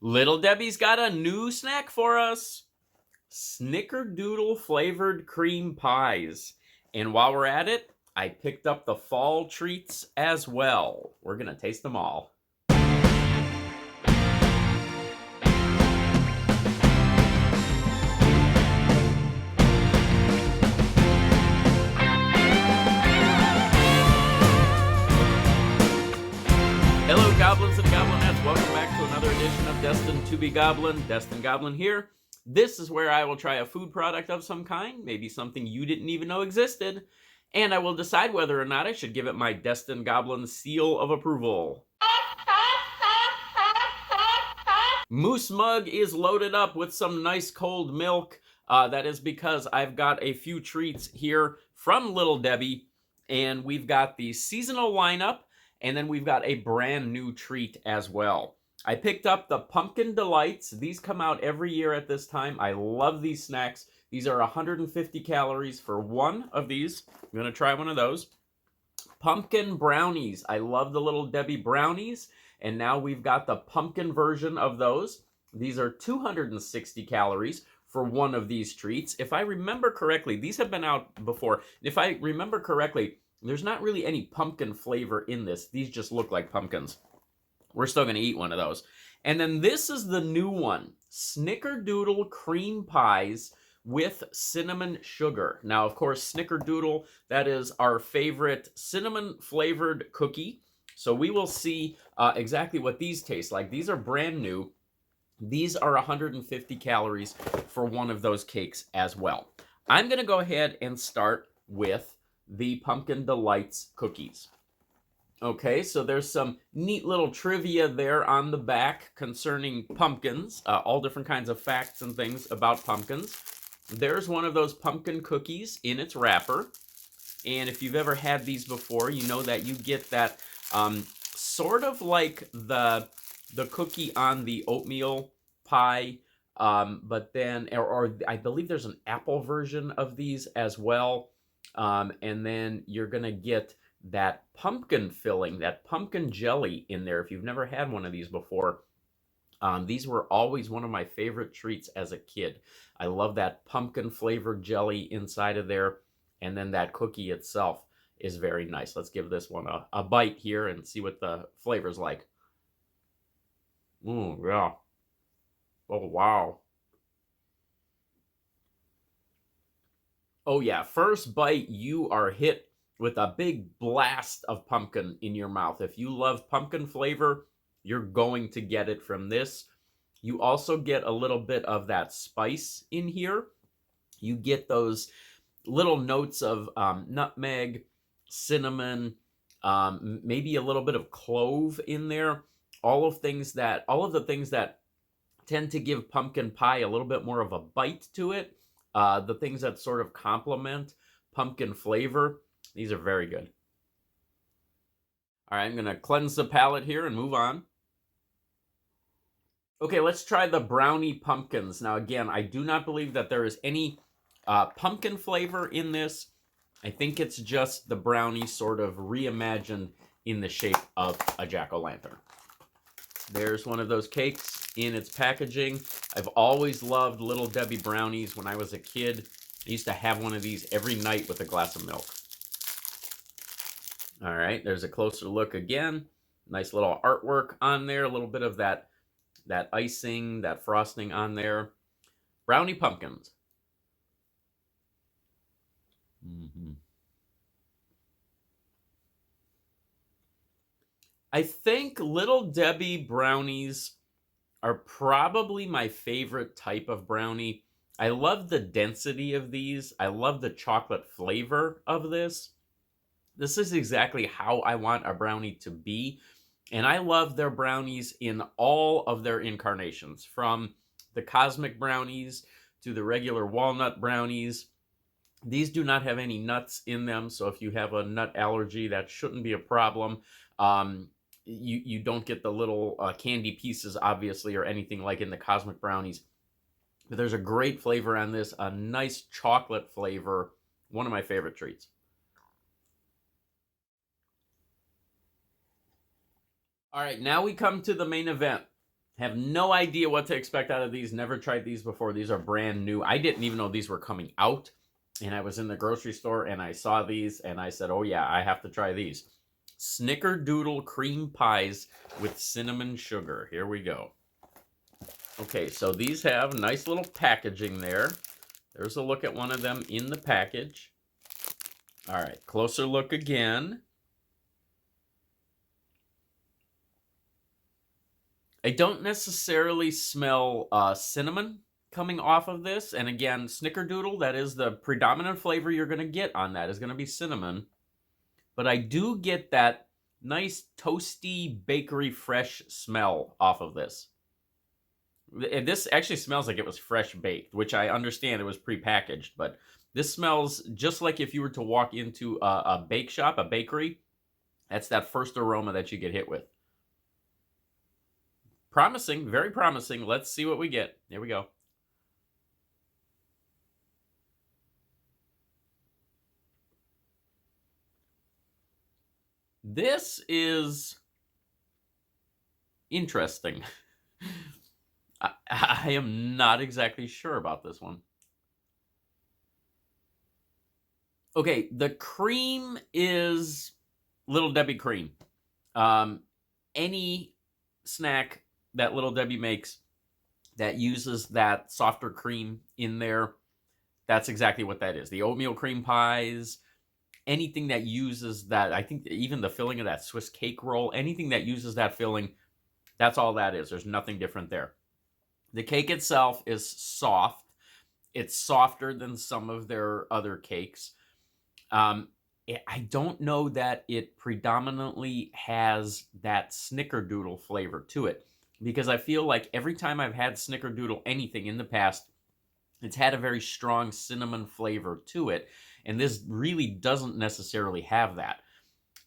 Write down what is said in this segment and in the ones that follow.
Little Debbie's got a new snack for us. Snickerdoodle flavored cream pies. And while we're at it, I picked up the fall treats as well. We're going to taste them all. Hello, goblins and goblinettes. Welcome back to another edition of Destined to be Goblin. Destined Goblin here. This is where I will try a food product of some kind, maybe something you didn't even know existed, and I will decide whether or not I should give it my Destined Goblin seal of approval. Moose Mug is loaded up with some nice cold milk. That is because I've got a few treats here from Little Debbie, and we've got the seasonal lineup, and then we've got a brand new treat as well. I picked up the Pumpkin Delights. These come out every year at this time. I love these snacks. These are 150 calories for one of these. I'm going to try one of those. Pumpkin Brownies. I love the Little Debbie brownies, and now we've got the pumpkin version of those. These are 260 calories for one of these treats. If I remember correctly, these have been out before. If I remember correctly, there's not really any pumpkin flavor in this. These just look like pumpkins. We're still going to eat one of those. And then this is the new one, Snickerdoodle Creme Pies with cinnamon sugar. Now, of course, Snickerdoodle, that is our favorite cinnamon-flavored cookie. So we will see exactly what these taste like. These are brand new. These are 150 calories for one of those cakes as well. I'm going to go ahead and start with the Pumpkin Delights cookies. Okay, so there's some neat little trivia there on the back concerning pumpkins, all different kinds of facts and things about pumpkins. There's one of those pumpkin cookies in its wrapper, and if you've ever had these before, you know that you get that sort of like the cookie on the oatmeal pie, but then, or I believe there's an apple version of these as well. And then you're going to get that pumpkin filling, that pumpkin jelly in there. If you've never had one of these before, these were always one of my favorite treats as a kid. I love that pumpkin flavored jelly inside of there. And then that cookie itself is very nice. Let's give this one a bite here and see what the flavor's like. Ooh, yeah. Oh, wow. Oh yeah, first bite, you are hit with a big blast of pumpkin in your mouth. If you love pumpkin flavor, you're going to get it from this. You also get a little bit of that spice in here. You get those little notes of nutmeg, cinnamon, maybe a little bit of clove in there. All of the things that tend to give pumpkin pie a little bit more of a bite to it. The things that sort of complement pumpkin flavor. These are very good. All right, I'm going to cleanse the palate here and move on. Okay, let's try the brownie pumpkins. Now, again, I do not believe that there is any pumpkin flavor in this. I think it's just the brownie sort of reimagined in the shape of a jack-o'-lantern. There's one of those cakes in its packaging. I've always loved Little Debbie brownies when I was a kid. I used to have one of these every night with a glass of milk. All right, there's a closer look again. Nice little artwork on there. A little bit of that icing, that frosting on there. Brownie pumpkins. I think Little Debbie brownies are probably my favorite type of brownie. I love the density of these. I love the chocolate flavor of this. This is exactly how I want a brownie to be. And I love their brownies in all of their incarnations, from the cosmic brownies to the regular walnut brownies. These do not have any nuts in them, so if you have a nut allergy, that shouldn't be a problem. You don't get the little candy pieces, obviously, or anything like in the cosmic brownies. But there's a great flavor on this, a nice chocolate flavor. One of my favorite treats. All right, now we come to the main event. Have no idea what to expect out of these. Never tried these before. These are brand new. I didn't even know these were coming out. And I was in the grocery store and I saw these and I said, oh yeah, I have to try these. Snickerdoodle Creme Pies with cinnamon sugar. Here we go. Okay, so these have nice little packaging there. There's a look at one of them in the package. All right, closer look again. I don't necessarily smell cinnamon coming off of this. And again, Snickerdoodle, that is the predominant flavor you're going to get on that, is going to be cinnamon. But I do get that nice toasty bakery fresh smell off of this. This actually smells like it was fresh baked, which I understand it was prepackaged, but this smells just like if you were to walk into a bake shop, a bakery. That's that first aroma that you get hit with. Promising, very promising. Let's see what we get. Here we go. This is interesting. I am not exactly sure about this one. Okay, the cream is Little Debbie cream. Any snack that Little Debbie makes that uses that softer cream in there, that's exactly what that is. The oatmeal cream pies, anything that uses that, I think even the filling of that Swiss cake roll, anything that uses that filling, that's all that is. There's nothing different there. The cake itself is soft. It's softer than some of their other cakes. I don't know that it predominantly has that Snickerdoodle flavor to it, because I feel like every time I've had Snickerdoodle anything in the past, it's had a very strong cinnamon flavor to it, and this really doesn't necessarily have that.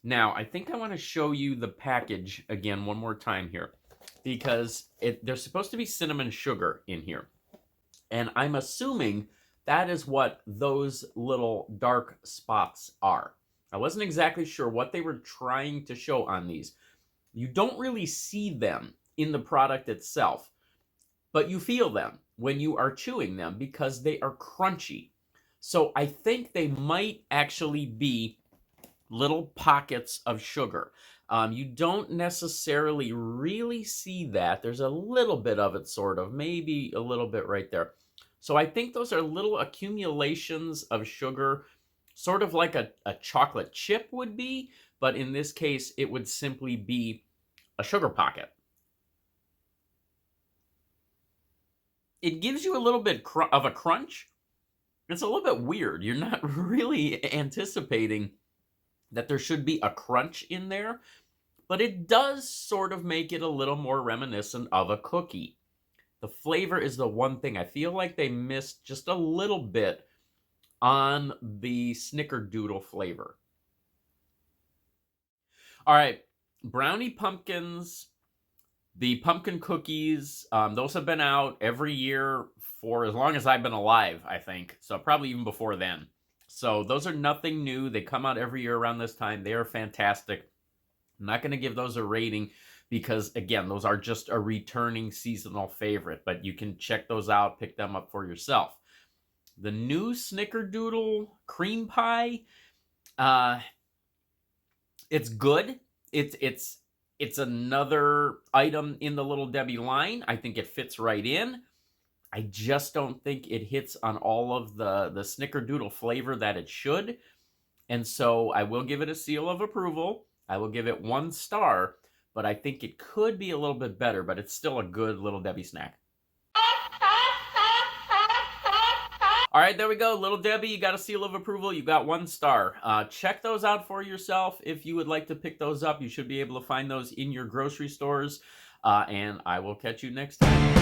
Now, I think I want to show you the package again one more time here, because there's supposed to be cinnamon sugar in here. And I'm assuming that is what those little dark spots are. I wasn't exactly sure what they were trying to show on these. You don't really see them in the product itself, but you feel them when you are chewing them because they are crunchy. So I think they might actually be little pockets of sugar. You don't necessarily really see that. There's a little bit of it, sort of, maybe a little bit right there. So I think those are little accumulations of sugar, sort of like a chocolate chip would be, but in this case, it would simply be a sugar pocket. It gives you a little bit of a crunch. It's a little bit weird. You're not really anticipating that there should be a crunch in there, but it does sort of make it a little more reminiscent of a cookie. The flavor is the one thing I feel like they missed just a little bit on the Snickerdoodle flavor. All right, brownie pumpkins, the pumpkin cookies, those have been out every year for as long as I've been alive, I think. So probably even before then. So those are nothing new. They come out every year around this time. They are fantastic. I'm not going to give those a rating because, again, those are just a returning seasonal favorite. But you can check those out, pick them up for yourself. The new Snickerdoodle Creme Pie, it's good. It's another item in the Little Debbie line. I think it fits right in. I just don't think it hits on all of the Snickerdoodle flavor that it should. And so I will give it a seal of approval. I will give it 1 star, but I think it could be a little bit better, but it's still a good Little Debbie snack. All right, there we go. Little Debbie, you got a seal of approval. You got 1 star. Check those out for yourself. If you would like to pick those up, you should be able to find those in your grocery stores. And I will catch you next time.